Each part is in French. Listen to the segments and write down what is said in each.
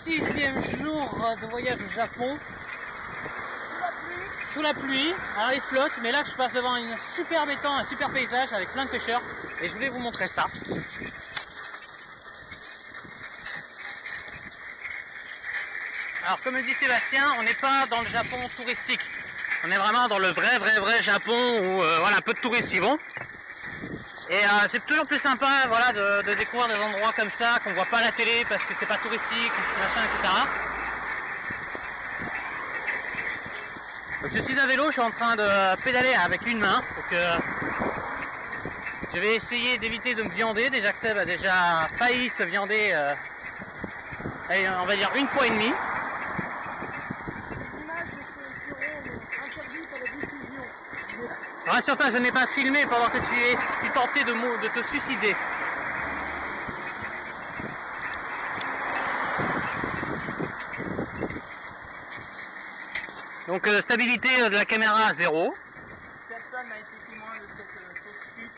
6e jour de voyage au Japon. Sous la pluie, alors il flotte, mais là je passe devant une superbe étang, un super paysage avec plein de pêcheurs et je voulais vous montrer ça. Alors comme le dit Sébastien, on n'est pas dans le Japon touristique, on est vraiment dans le vrai Japon où voilà, peu de touristes y vont. Et c'est toujours plus sympa voilà, de découvrir des endroits comme ça qu'on voit pas à la télé parce que c'est pas touristique, machin, etc. Donc je suis à vélo, je suis en train de pédaler avec une main, donc je vais essayer d'éviter de me viander. Déjà que Seb a déjà failli se viander, on va dire une fois et demie. Rassure-toi, je n'ai pas filmé pendant que tu tentais de te suicider. Donc stabilité de la caméra 0. Personne n'a été témoin de cette fausse chute.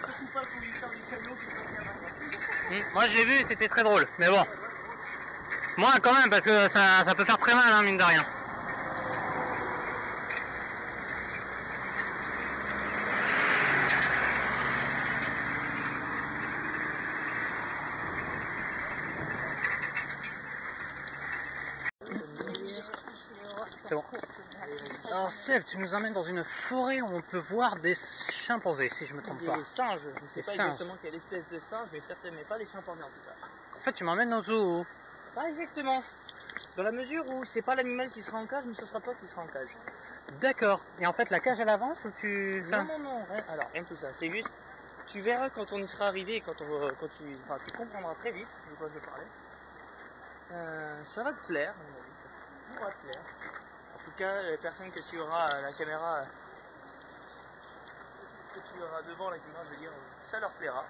Surtout pas le conducteur du camion qui est passé à Moi je l'ai vu et c'était très drôle, mais bon. Moi quand même parce que ça peut faire très mal hein, mine de rien. C'est bon. Alors Seb, tu nous emmènes dans une forêt où on peut voir des chimpanzés, si je me trompe pas. Des singes, je ne sais pas singes. exactement quelle espèce de singe, mais certainement pas les chimpanzés en tout cas. En fait, tu m'emmènes au zoo. Pas exactement. Dans la mesure où c'est pas l'animal qui sera en cage, mais ce sera toi qui sera en cage. D'accord. Et en fait, la cage elle avance ou tu... Non, alors rien de tout ça. C'est juste, tu verras quand on y sera arrivé et quand tu comprendras très vite de quoi je parlais. Ça va te plaire, à mon avis. Ça va te plaire. En tout cas, les personnes que tu auras à la caméra, que tu auras devant la caméra, je veux dire, ça leur plaira.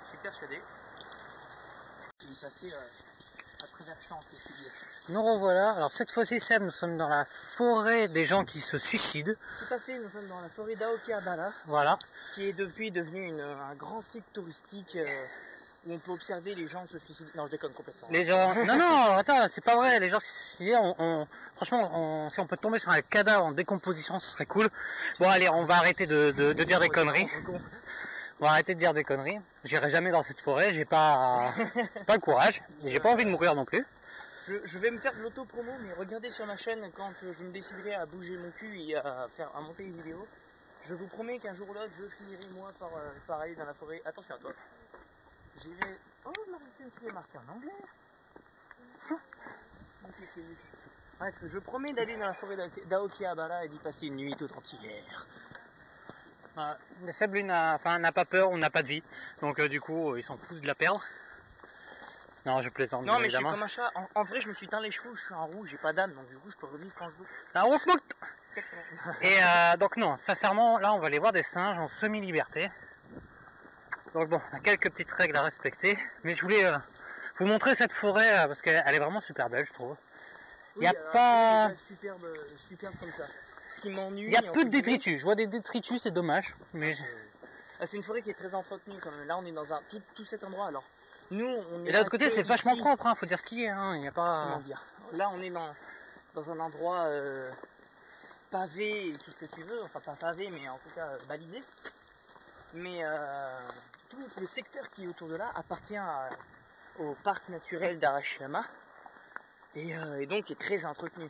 Je suis persuadé. Il est passé à travers champs, si je puis dire. Nous revoilà. Alors cette fois-ci, Seb, nous sommes dans la forêt des gens qui se suicident. Tout à fait, nous sommes dans la forêt d'Aokihabara, Voilà. qui est depuis devenu un grand site touristique où on peut observer les gens se suicider. Non, je déconne complètement. Les gens... Non, attends, c'est pas vrai. Les gens qui se suicident, franchement, si on peut tomber sur un cadavre en décomposition, ce serait cool. Bon, allez, on va arrêter de dire des conneries. On va arrêter de dire des conneries. J'irai jamais dans cette forêt, j'ai pas le courage. Et j'ai pas envie de mourir non plus. Je vais me faire de l'auto-promo, mais regardez sur ma chaîne quand je me déciderai à bouger mon cul et à monter une vidéo. Je vous promets qu'un jour ou l'autre, je finirai moi par aller dans la forêt. Attention à toi. J'irai... Oh, ma réussite est marquée en anglais. Bref, je promets d'aller dans la forêt d'Aokihabara et d'y passer une nuit tout entière. Seb, lui, n'a pas peur ou n'a pas de vie. Donc du coup, il s'en fout de la perdre. Non, je plaisante. Non, mais évidemment. je suis comme un chat. En vrai, je me suis teint les cheveux, je suis un roux, j'ai pas d'âme, donc du coup, je peux revivre quand je veux. Et donc non, sincèrement, là, on va aller voir des singes en semi-liberté. Donc bon, on a quelques petites règles à respecter. Mais je voulais vous montrer cette forêt parce qu'elle est vraiment super belle, je trouve. Il Oui, n'y a pas... Superbe comme ça. Ce qui m'ennuie... Il y a peu de détritus. Je vois des détritus, c'est dommage. Mais... c'est une forêt qui est très entretenue quand même. Là, on est dans tout cet endroit. Alors, nous, on est... Et de l'autre côté, c'est vachement propre, hein. Faut dire ce qu'il y a. Hein. Il n'y a pas... Comment dire? Là, on est dans un endroit pavé, tout ce que tu veux. Enfin, pas pavé, mais en tout cas balisé. Mais tout le secteur qui est autour de là appartient au parc naturel d'Arashiyama. Et donc est très entretenu.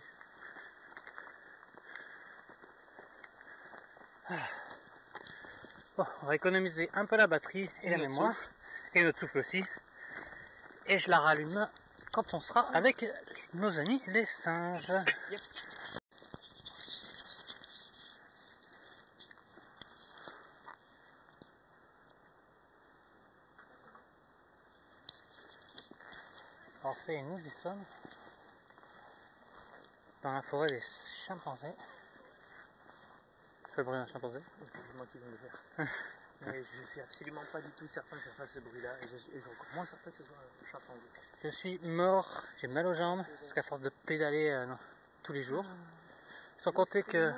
Bon, on va économiser un peu la batterie et la mémoire. Et notre souffle aussi. Et je la rallume quand on sera avec nos amis les singes. Yep. Alors ça y est, nous y sommes. Dans la forêt des chimpanzés. Tu fais le bruit d'un chimpanzé? C'est moi qui viens de le faire. Mais je suis absolument pas du tout certain que ça fasse ce bruit-là. Et je suis encore moins certain que ce soit un chimpanzé. Je suis mort, j'ai mal aux jambes, parce qu'à force de pédaler tous les jours. Sans compter que... Alors,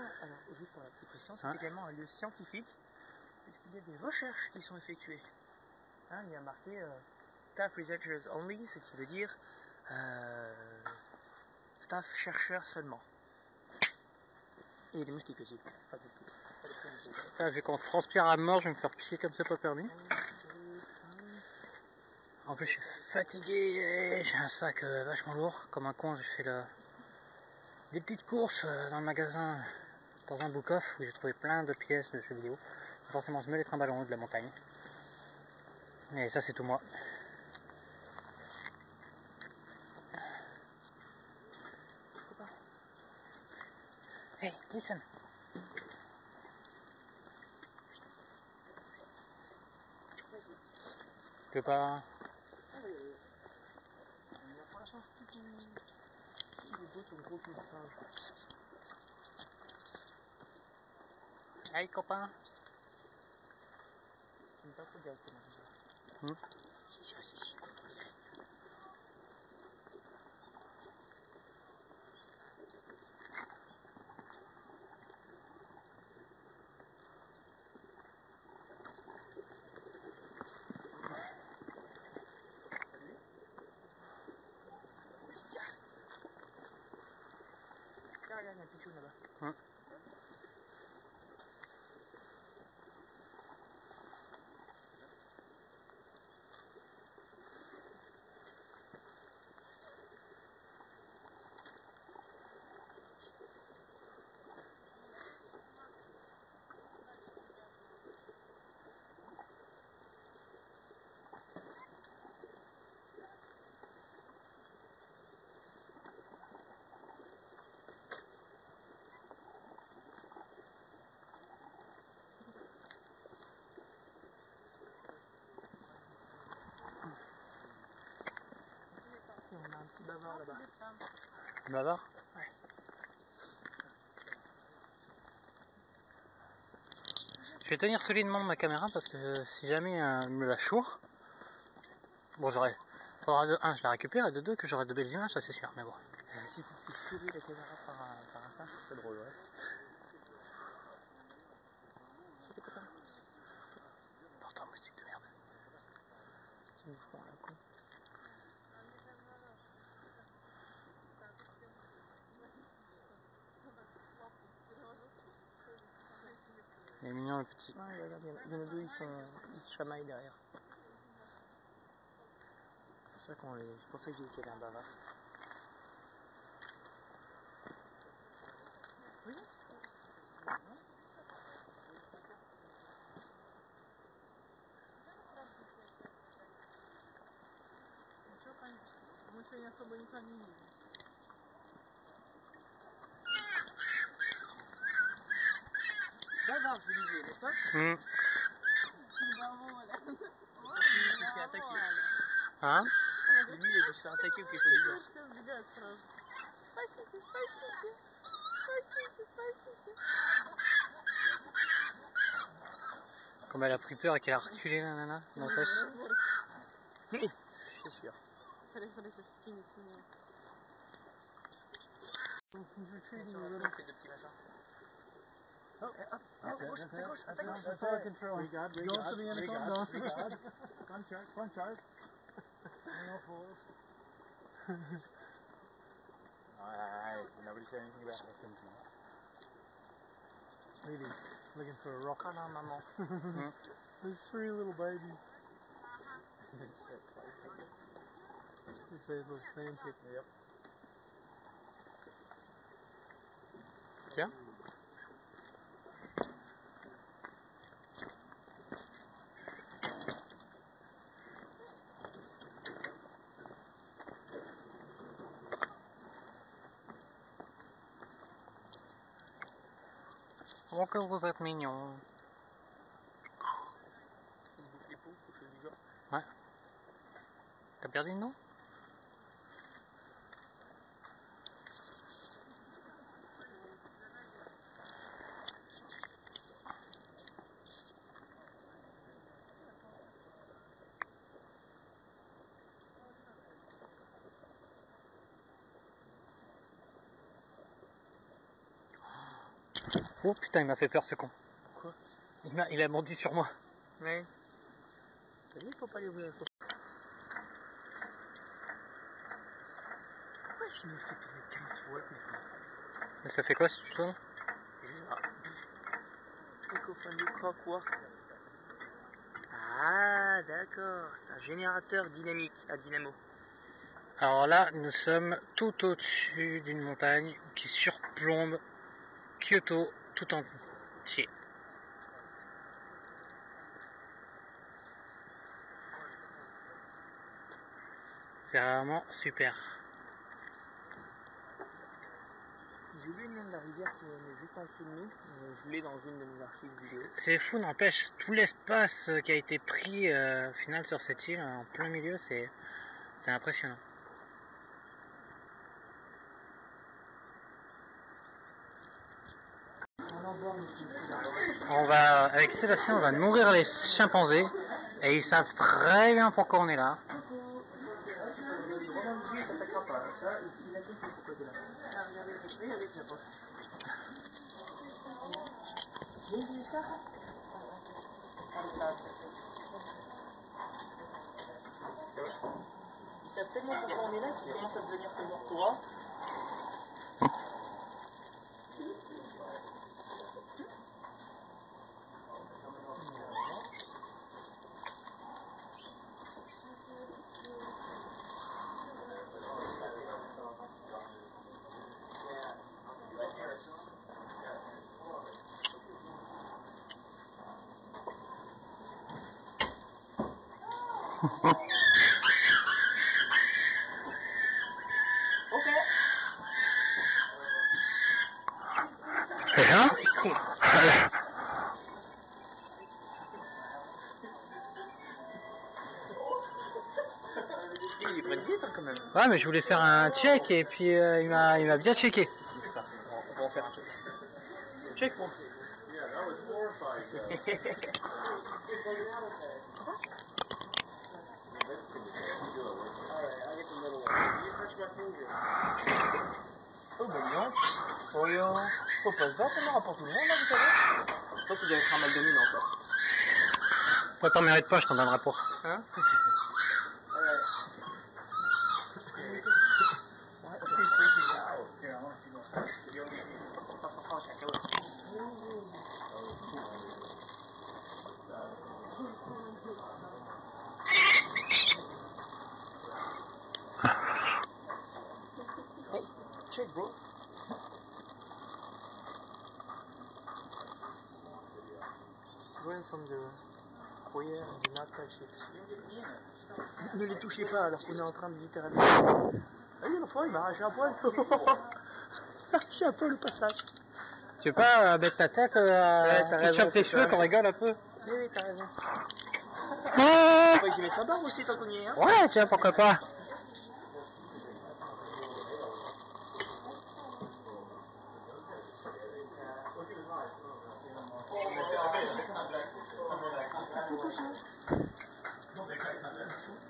juste pour la petite pression, c'est également un lieu scientifique. Puisqu'il y a des recherches qui sont effectuées. Hein, il y a marqué Staff Researchers Only, ce qui veut dire Staff chercheur seulement. Et les moustiques aussi. Pas du tout. Ça les fait du tout. Là, vu qu'on transpire à mort, je vais me faire piquer comme c'est pas permis. En plus, je suis fatigué, j'ai un sac vachement lourd. Comme un con, j'ai fait des petites courses dans le magasin, dans un book-off où j'ai trouvé plein de pièces de jeux vidéo. Forcément, je me les trimballe en haut de la montagne. Et ça, c'est tout moi. Hey, listen. Tu veux pas... Hey copain. Tu me pas trop directement. Regarde, il y a un pichou là-bas. Et on a un petit bavard là-bas. Bavard? Ouais. Je vais tenir solidement ma caméra parce que si jamais elle me la choure, bon faudra de 1 je la récupère et de 2 que j'aurai de belles images, ça c'est sûr, mais bon. Si tu te fais tirer la caméra par un singe, c'est drôle, ouais. Pourtant moustique de merde. Tu nous fous la con. Il est mignon le petit. Ouais, regarde, il y en a deux, ils se chamaillent derrière. C'est pour ça que j'ai dit qu'il y avait un bavard. Oui. Bavard, je disais, n'est-ce pas? Lui, il s'est fait attaquer. Hein? Lui, il a dû se faire attaquer ou quelque chose du genre. Спасите, спасите, спасите, спасите. Comme elle a pris peur et qu'elle a reculé la nana, n'empêche. Oui, c'est sûr. Смотри, смотри, сейчас скинет с нее. Sur la plaque, c'est deux petits machins. Oh, hop, à gauche, à gauche, à gauche. Goes to the anaconda. Front charge. No force. Nobody said anything about that. Really looking for a rock. Connard, maman. There's 3 little babies. They say little sand pit. Yep. Tiens. Oh que vous êtes mignon. Il se bouffe les poux, quelque chose du genre. Ouais. T'as perdu le nom? Oh putain, il m'a fait peur ce con. Quoi? Il a menti sur moi. Ouais. T'as vu, il faut pas lui ouvrir la porte. je me fais tourner 15 fois maintenant? Et ça fait quoi si tu tournes? Je sais pas. Eco-friendly clockwork. Ah, d'accord. C'est un générateur dynamique à dynamo. Alors là, nous sommes tout au-dessus d'une montagne qui surplombe Kyoto tout entier. C'est vraiment super. J'ai oublié le nom de la rivière qui est juste en dessous de nous. Je l'ai dans une de mes archives vidéo. C'est fou, n'empêche, tout l'espace qui a été pris au final sur cette île, en plein milieu, c'est impressionnant. On va, avec Sébastien, on va nourrir les chimpanzés et ils savent très bien pourquoi on est là. Ils savent tellement pourquoi on est là qu'ils commencent à devenir comme leur Torah. C'est ça? Ils prennent vite hein, quand même. Ouais, mais je voulais faire un check et puis il m'a bien checké. On va en faire un check. Check moi. Oh bah dis donc. Oh yo. Faut pas se battre, on en rapporte tout le monde là, vous savez. Je pense qu'il doit être un mal dominant en fait. Toi t'en mérites pas, je t'en donnerai pas. Hein? Hey, check bro. Going from the foyer and do not touch it. Ne les touchez pas alors qu'on est en train de littéralement. Ah oui, l'enfant il m'a arraché un poil. Il m'a arraché un peu le passage. Tu veux pas mettre ta tête, t'as tu raison, chopes tes c'est cheveux, ça. qu'on rigole un peu? Oui, oui, t'as raison. Ouais, Ouais, je vais mettre ma barbe aussi tant qu'on y est. Hein. ouais, tiens, pourquoi pas.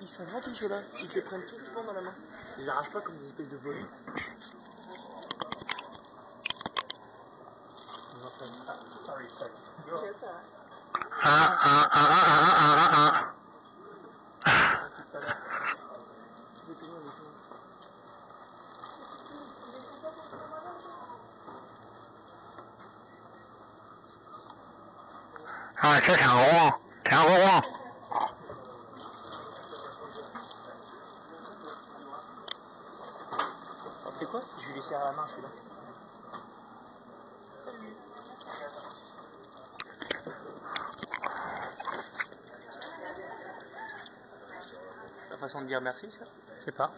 Ils sont gentils ceux-là. Ils te les prennent tout doucement dans la main. Ils les arrachent pas comme des espèces de volets. Ah, ça c'est un gros, c'est un gros. Tu sais quoi? Je vais lui serrer la main celui-là. Salut. La façon de dire merci ça? Je sais pas.